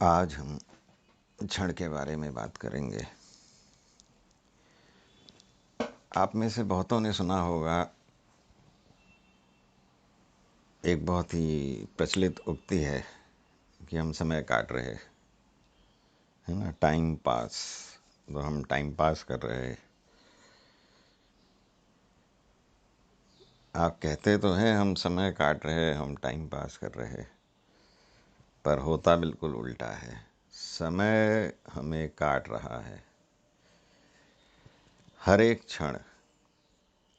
आज हम क्षण के बारे में बात करेंगे। आप में से बहुतों ने सुना होगा, एक बहुत ही प्रचलित उक्ति है कि हम समय काट रहे है ना, टाइम पास। तो हम टाइम पास कर रहे हैं। आप कहते तो हैं हम समय काट रहे हैं, हम टाइम पास कर रहे हैं, पर होता बिल्कुल उल्टा है। समय हमें काट रहा है। हर एक क्षण,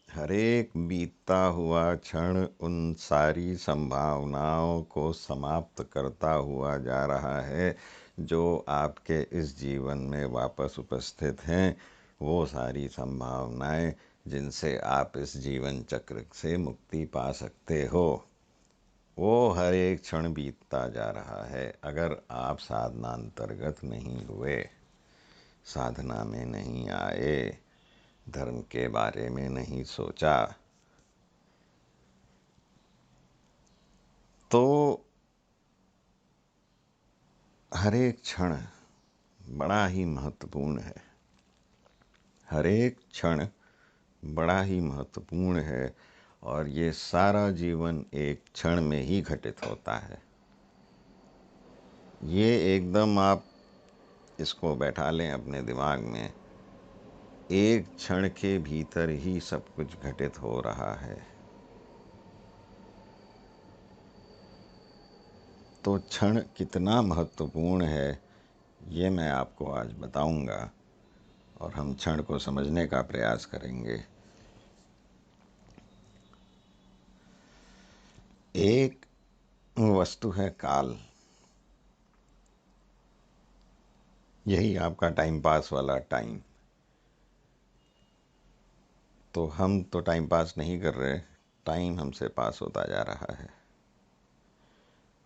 हर एक बीतता हुआ क्षण उन सारी संभावनाओं को समाप्त करता हुआ जा रहा है जो आपके इस जीवन में वापस उपस्थित हैं। वो सारी संभावनाएं जिनसे आप इस जीवन चक्र से मुक्ति पा सकते हो, वो हर एक क्षण बीतता जा रहा है। अगर आप साधना अंतर्गत नहीं हुए, साधना में नहीं आए, धर्म के बारे में नहीं सोचा, तो हर एक क्षण बड़ा ही महत्वपूर्ण है। हर एक क्षण बड़ा ही महत्वपूर्ण है और ये सारा जीवन एक क्षण में ही घटित होता है। ये एकदम आप इसको बैठा लें अपने दिमाग में, एक क्षण के भीतर ही सब कुछ घटित हो रहा है। तो क्षण कितना महत्वपूर्ण है ये मैं आपको आज बताऊंगा और हम क्षण को समझने का प्रयास करेंगे। एक वस्तु है काल। यही आपका टाइम पास वाला टाइम। तो हम तो टाइम पास नहीं कर रहे, टाइम हमसे पास होता जा रहा है।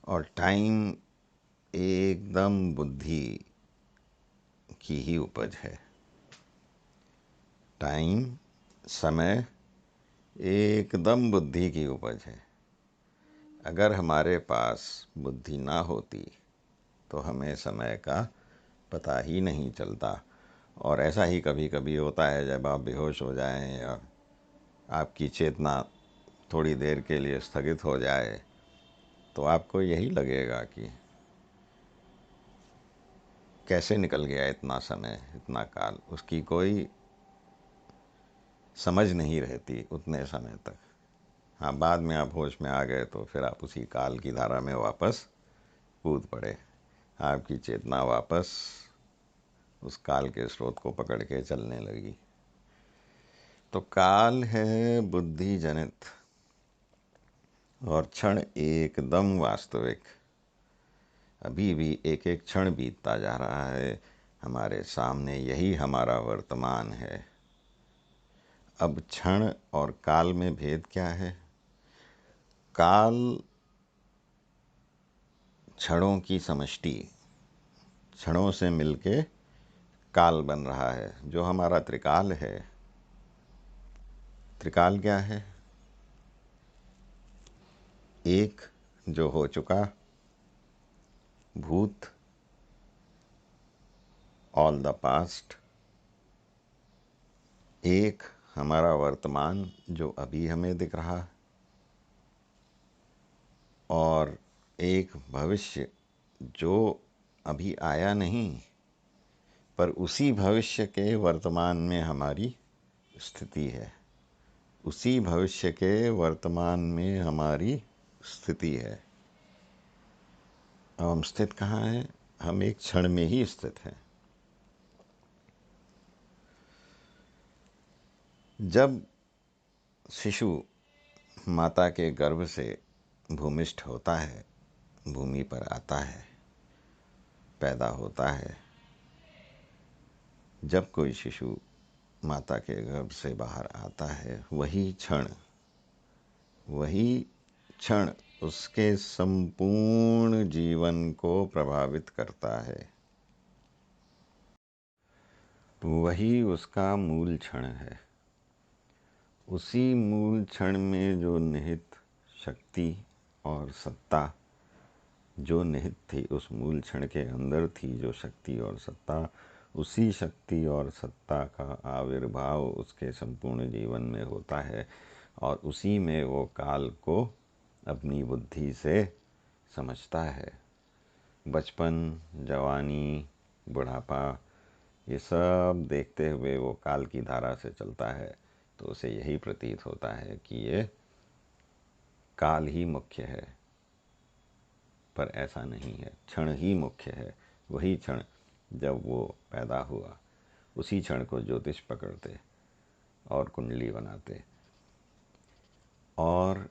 और टाइम एकदम बुद्धि की ही उपज है। टाइम, समय एकदम बुद्धि की उपज है। अगर हमारे पास बुद्धि ना होती तो हमें समय का पता ही नहीं चलता। और ऐसा ही कभी कभी होता है, जब आप बेहोश हो जाएं या आपकी चेतना थोड़ी देर के लिए स्थगित हो जाए, तो आपको यही लगेगा कि कैसे निकल गया इतना समय, इतना काल। उसकी कोई समझ नहीं रहती उतने समय तक। हाँ, बाद में आप होश में आ गए तो फिर आप उसी काल की धारा में वापस कूद पड़े। आपकी चेतना वापस उस काल के स्रोत को पकड़ के चलने लगी। तो काल है बुद्धि जनित और क्षण एकदम वास्तविक। अभी भी एक एक क्षण बीतता जा रहा है हमारे सामने, यही हमारा वर्तमान है। अब क्षण और काल में भेद क्या है? काल क्षणों की समष्टि, क्षणों से मिलके काल बन रहा है। जो हमारा त्रिकाल है, त्रिकाल क्या है? एक जो हो चुका, भूत, ऑल द पास्ट। एक हमारा वर्तमान जो अभी हमें दिख रहा, और एक भविष्य जो अभी आया नहीं, पर उसी भविष्य के वर्तमान में हमारी स्थिति है। उसी भविष्य के वर्तमान में हमारी स्थिति है। अब हम स्थित कहाँ हैं? हम एक क्षण में ही स्थित हैं। जब शिशु माता के गर्भ से भूमिष्ठ होता है, भूमि पर आता है, पैदा होता है, जब कोई शिशु माता के गर्भ से बाहर आता है, वही क्षण उसके संपूर्ण जीवन को प्रभावित करता है। वही उसका मूल क्षण है। उसी मूल क्षण में जो निहित शक्ति और सत्ता, जो निहित थी उस मूल क्षण के अंदर थी जो शक्ति और सत्ता, उसी शक्ति और सत्ता का आविर्भाव उसके संपूर्ण जीवन में होता है और उसी में वो काल को अपनी बुद्धि से समझता है। बचपन, जवानी, बुढ़ापा, ये सब देखते हुए वो काल की धारा से चलता है, तो उसे यही प्रतीत होता है कि ये काल ही मुख्य है, पर ऐसा नहीं है। क्षण ही मुख्य है। वही क्षण जब वो पैदा हुआ, उसी क्षण को ज्योतिष पकड़ते और कुंडली बनाते, और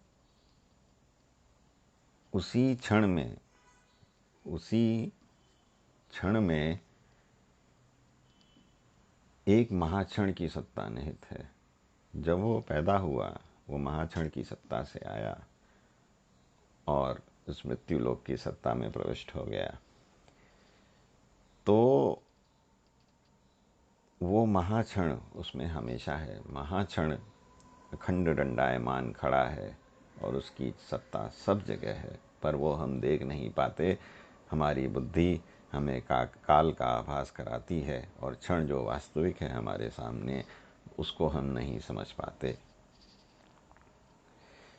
उसी क्षण में एक महाक्षण की सत्ता निहित है। जब वो पैदा हुआ, वो महाक्षण की सत्ता से आया और उस मृत्यु लोक की सत्ता में प्रविष्ट हो गया, तो वो महाक्षण उसमें हमेशा है। महाक्षण अखंड दंडायमान खड़ा है और उसकी सत्ता सब जगह है, पर वो हम देख नहीं पाते। हमारी बुद्धि हमें काल का आभास कराती है और क्षण जो वास्तविक है हमारे सामने, उसको हम नहीं समझ पाते।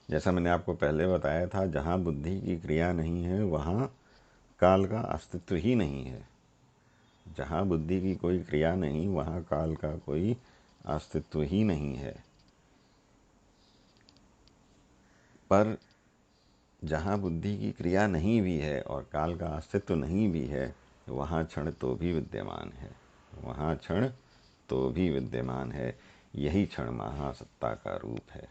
जैसा मैंने आपको पहले बताया था, जहाँ बुद्धि की क्रिया नहीं है वहाँ काल का अस्तित्व ही नहीं है। जहाँ बुद्धि की कोई क्रिया नहीं, वहाँ काल का कोई अस्तित्व ही नहीं है। पर जहाँ बुद्धि की क्रिया नहीं भी है और काल का अस्तित्व नहीं भी है, वहाँ क्षण तो भी विद्यमान है। वहाँ क्षण तो भी विद्यमान है। यही क्षण महासत्ता का रूप है।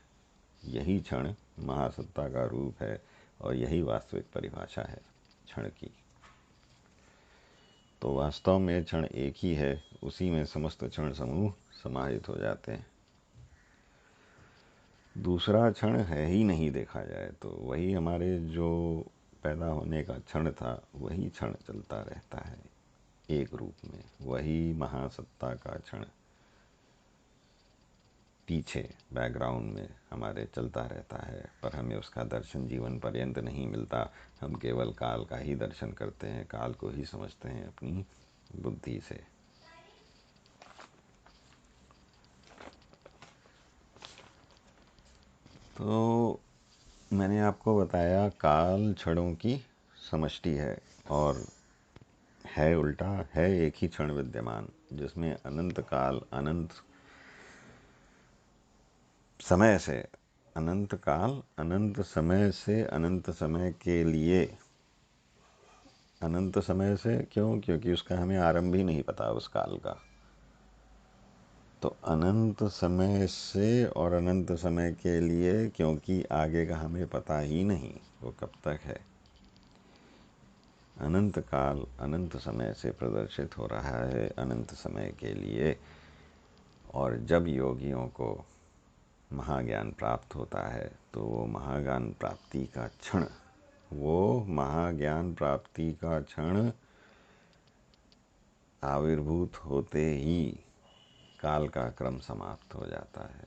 यही क्षण महासत्ता का रूप है और यही वास्तविक परिभाषा है क्षण की। तो वास्तव में क्षण एक ही है, उसी में समस्त क्षण समूह समाहित हो जाते हैं। दूसरा क्षण है ही नहीं देखा जाए तो। वही हमारे जो पैदा होने का क्षण था, वही क्षण चलता रहता है एक रूप में। वही महासत्ता का क्षण पीछे बैकग्राउंड में हमारे चलता रहता है, पर हमें उसका दर्शन जीवन पर्यंत नहीं मिलता। हम केवल काल का ही दर्शन करते हैं, काल को ही समझते हैं अपनी बुद्धि से। तो मैंने आपको बताया काल क्षणों की समष्टि है, और है उल्टा, है एक ही क्षण विद्यमान जिसमें अनंत काल, अनंत समय से, अनंत काल अनंत समय से अनंत समय के लिए। अनंत समय से क्यों? क्योंकि उसका हमें आरंभ ही नहीं पता उस काल का। तो अनंत समय से और अनंत समय के लिए, क्योंकि आगे का हमें पता ही नहीं वो कब तक है। अनंत काल अनंत समय से प्रदर्शित हो रहा है अनंत समय के लिए। और जब योगियों को महाज्ञान प्राप्त होता है, तो वो महाज्ञान प्राप्ति का क्षण, वो महाज्ञान प्राप्ति का क्षण आविर्भूत होते ही काल का क्रम समाप्त हो जाता है।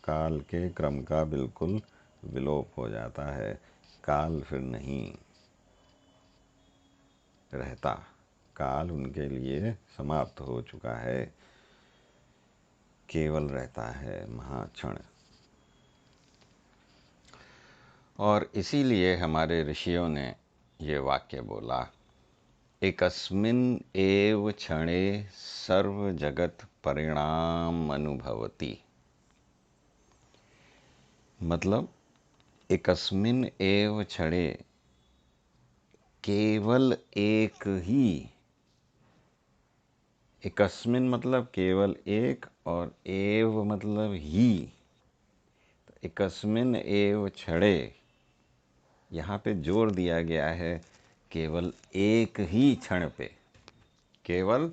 काल के क्रम का बिल्कुल विलोप हो जाता है। काल फिर नहीं रहता। काल उनके लिए समाप्त हो चुका है। केवल रहता है महाक्षण। और इसीलिए हमारे ऋषियों ने ये वाक्य बोला, एकस्मिन् एव क्षणे सर्व जगत परिणाम अनुभवति। मतलब एकस्मिन् एव क्षणे, केवल एक ही। एकस्मिन मतलब केवल एक, और एव मतलब ही। तो एकस्मिन एव क्षणे, यहाँ पे जोर दिया गया है केवल एक ही क्षण पे। केवल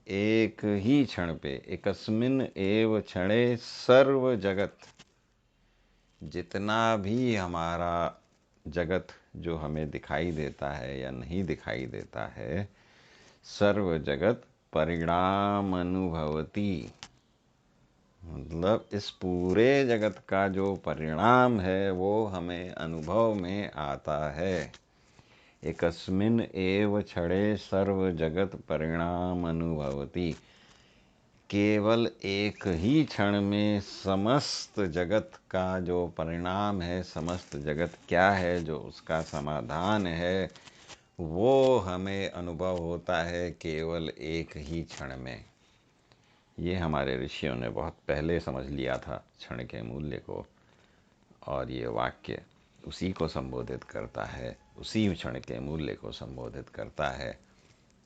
एक ही क्षण पे। एकस्मिन एव क्षणे सर्व जगत, जितना भी हमारा जगत जो हमें दिखाई देता है या नहीं दिखाई देता है, सर्व जगत परिणाम अनुभवती। मतलब इस पूरे जगत का जो परिणाम है वो हमें अनुभव में आता है। एकस्मिन् एव क्षणे सर्व जगत परिणाम अनुभवती। केवल एक ही क्षण में समस्त जगत का जो परिणाम है, समस्त जगत क्या है, जो उसका समाधान है, वो हमें अनुभव होता है केवल एक ही क्षण में। ये हमारे ऋषियों ने बहुत पहले समझ लिया था क्षण के मूल्य को, और ये वाक्य उसी को संबोधित करता है, उसी क्षण के मूल्य को संबोधित करता है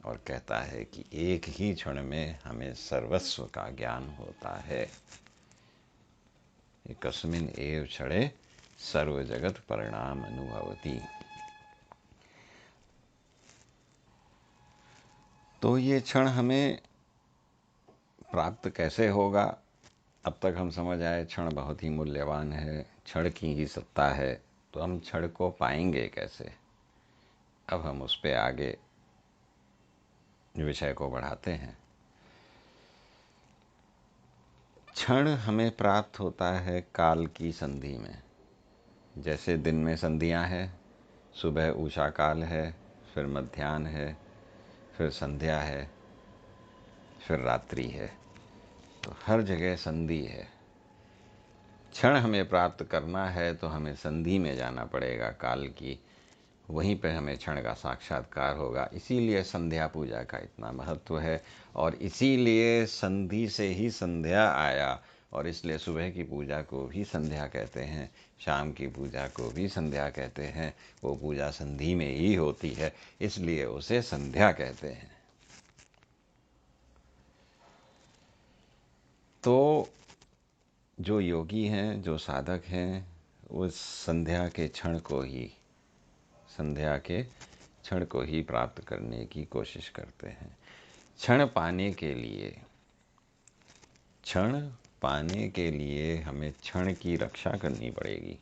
और कहता है कि एक ही क्षण में हमें सर्वस्व का ज्ञान होता है। एकस्मिन् एव क्षणे सर्व जगत परिणाम अनुभवती। तो ये क्षण हमें प्राप्त कैसे होगा? अब तक हम समझ आए क्षण बहुत ही मूल्यवान है, क्षण की ही सत्ता है। तो हम क्षण को पाएंगे कैसे? अब हम उस पे आगे विषय को बढ़ाते हैं। क्षण हमें प्राप्त होता है काल की संधि में। जैसे दिन में संधियां हैं, सुबह उषा काल है, फिर मध्याह्न है, फिर संध्या है, फिर रात्रि है। तो हर जगह संधि है। क्षण हमें प्राप्त करना है तो हमें संधि में जाना पड़ेगा काल की, वहीं पे हमें क्षण का साक्षात्कार होगा। इसीलिए संध्या पूजा का इतना महत्व है, और इसीलिए संधि से ही संध्या आया, और इसलिए सुबह की पूजा को भी संध्या कहते हैं, शाम की पूजा को भी संध्या कहते हैं। वो पूजा संधि में ही होती है, इसलिए उसे संध्या कहते हैं। तो जो योगी हैं, जो साधक हैं, वो संध्या के क्षण को ही, संध्या के क्षण को ही प्राप्त करने की कोशिश करते हैं। क्षण पाने के लिए, क्षण पाने के लिए हमें क्षण की रक्षा करनी पड़ेगी।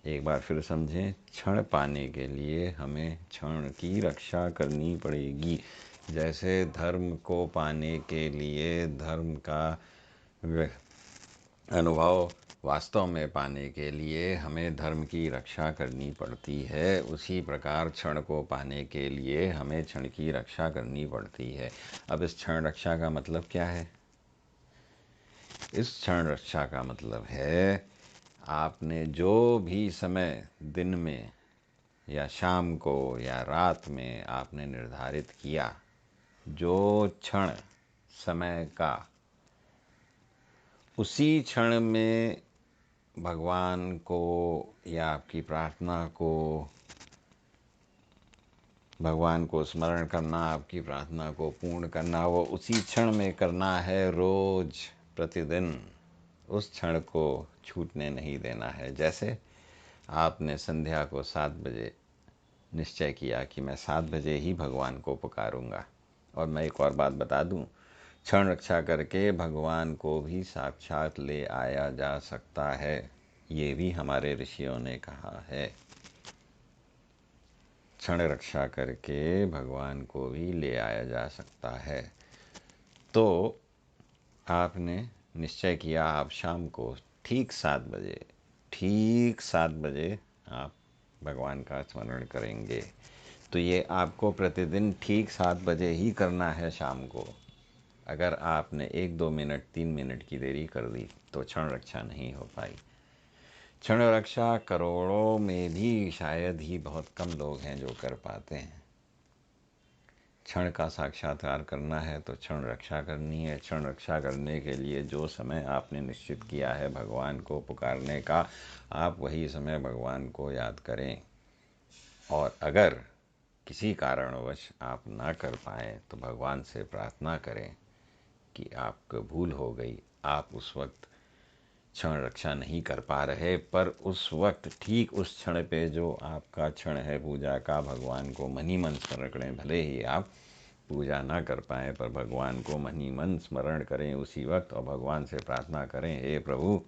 एक बार फिर समझें, क्षण पाने के लिए हमें क्षण की रक्षा करनी पड़ेगी। जैसे धर्म को पाने के लिए, धर्म का अनुभव वास्तव में पाने के लिए हमें धर्म की रक्षा करनी पड़ती है, उसी प्रकार क्षण को पाने के लिए हमें क्षण की रक्षा करनी पड़ती है। अब इस क्षण रक्षा का मतलब क्या है? इस क्षण रक्षा का मतलब है, आपने जो भी समय दिन में या शाम को या रात में आपने निर्धारित किया, जो क्षण समय का, उसी क्षण में भगवान को या आपकी प्रार्थना को, भगवान को स्मरण करना, आपकी प्रार्थना को पूर्ण करना, वो उसी क्षण में करना है, रोज प्रतिदिन। उस क्षण को छूटने नहीं देना है। जैसे आपने संध्या को 7 बजे निश्चय किया कि मैं 7 बजे ही भगवान को पुकारूंगा। और मैं एक और बात बता दूं, क्षण रक्षा करके भगवान को भी साक्षात ले आया जा सकता है, ये भी हमारे ऋषियों ने कहा है। क्षण रक्षा करके भगवान को भी ले आया जा सकता है। तो आपने निश्चय किया, आप शाम को ठीक 7 बजे, ठीक 7 बजे आप भगवान का स्मरण करेंगे। तो ये आपको प्रतिदिन ठीक 7 बजे ही करना है शाम को। अगर आपने 1-2 मिनट 3 मिनट की देरी कर दी तो क्षण रक्षा नहीं हो पाई। क्षण रक्षा करोड़ों में भी शायद ही बहुत कम लोग हैं जो कर पाते हैं। क्षण का साक्षात्कार करना है तो क्षण रक्षा करनी है। क्षण रक्षा करने के लिए जो समय आपने निश्चित किया है भगवान को पुकारने का, आप वही समय भगवान को याद करें। और अगर किसी कारणवश आप ना कर पाएँ तो भगवान से प्रार्थना करें कि आपको भूल हो गई, आप उस वक्त क्षण रक्षा नहीं कर पा रहे, पर उस वक्त ठीक उस क्षण पे जो आपका क्षण है पूजा का, भगवान को मन ही मन स्मरण करें। भले ही आप पूजा ना कर पाएँ, पर भगवान को मन ही मन स्मरण करें उसी वक्त, और भगवान से प्रार्थना करें, हे प्रभु,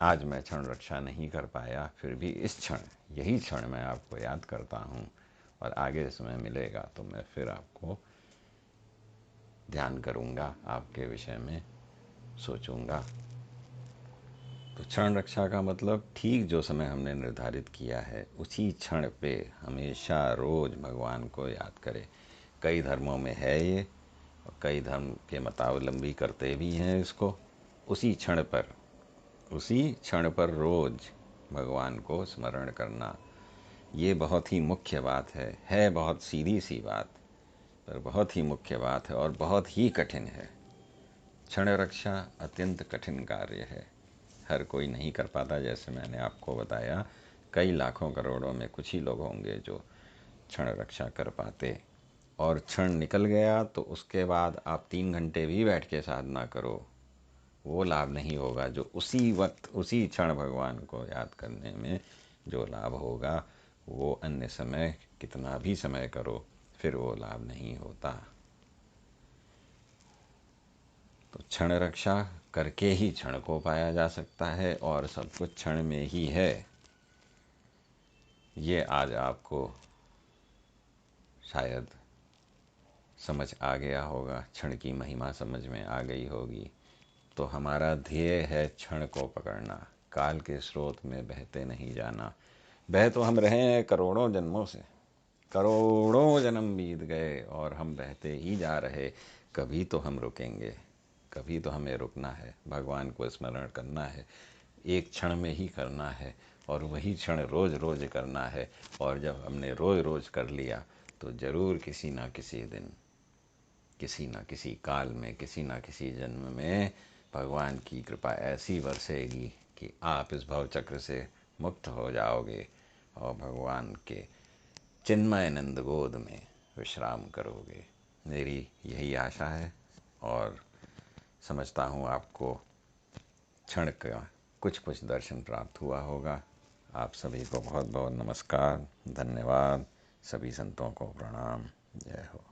आज मैं क्षण रक्षा नहीं कर पाया, फिर भी इस क्षण, यही क्षण मैं आपको याद करता हूँ, और आगे समय मिलेगा तो मैं फिर आपको ध्यान करूँगा, आपके विषय में सोचूंगा। तो क्षण रक्षा का मतलब ठीक जो समय हमने निर्धारित किया है उसी क्षण पे हमेशा रोज भगवान को याद करें। कई धर्मों में है ये, और कई धर्म के मतावलंबी करते भी हैं इसको। उसी क्षण पर, उसी क्षण पर रोज भगवान को स्मरण करना, ये बहुत ही मुख्य बात है बहुत सीधी सी बात, पर बहुत ही मुख्य बात है और बहुत ही कठिन है। क्षण रक्षा अत्यंत कठिन कार्य है, हर कोई नहीं कर पाता। जैसे मैंने आपको बताया, कई लाखों करोड़ों में कुछ ही लोग होंगे जो क्षण रक्षा कर पाते। और क्षण निकल गया तो उसके बाद आप 3 घंटे भी बैठ के साधना करो, वो लाभ नहीं होगा जो उसी वक्त उसी क्षण भगवान को याद करने में जो लाभ होगा, वो अन्य समय कितना भी समय करो फिर वो लाभ नहीं होता। तो क्षण रक्षा करके ही क्षण को पाया जा सकता है और सब कुछ क्षण में ही है। ये आज आपको शायद समझ आ गया होगा, क्षण की महिमा समझ में आ गई होगी। तो हमारा ध्येय है क्षण को पकड़ना, काल के स्रोत में बहते नहीं जाना। बह तो हम रहे हैं करोड़ों जन्मों से, करोड़ों जन्म बीत गए और हम बहते ही जा रहे। कभी तो हम रुकेंगे, कभी तो हमें रुकना है, भगवान को स्मरण करना है, एक क्षण में ही करना है और वही क्षण रोज रोज करना है। और जब हमने रोज रोज कर लिया तो ज़रूर किसी ना किसी दिन, किसी न किसी काल में, किसी न किसी जन्म में भगवान की कृपा ऐसी बरसेगी कि आप इस भव चक्र से मुक्त हो जाओगे और भगवान के चिन्मय नंद गोद में विश्राम करोगे। मेरी यही आशा है और समझता हूँ आपको क्षण का कुछ कुछ दर्शन प्राप्त हुआ होगा। आप सभी को बहुत बहुत नमस्कार, धन्यवाद। सभी संतों को प्रणाम। जय हो।